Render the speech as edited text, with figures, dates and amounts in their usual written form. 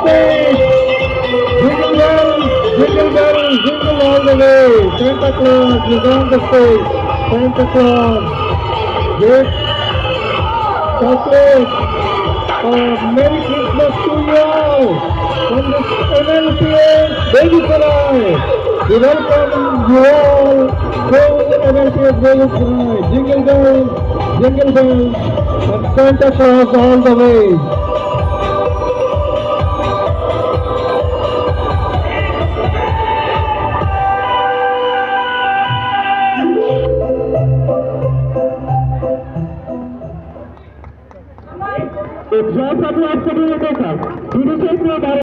stage. Jingle bell, jingle all the way. Santa Claus is on the stage. Santa Claus, get chocolate. Merry Christmas to you all from the NLPS Begusarai. We welcome you all to NLPS Begusarai. Jingle bells, and Santa Claus all the way. एक job साठी आज कधी येतो का?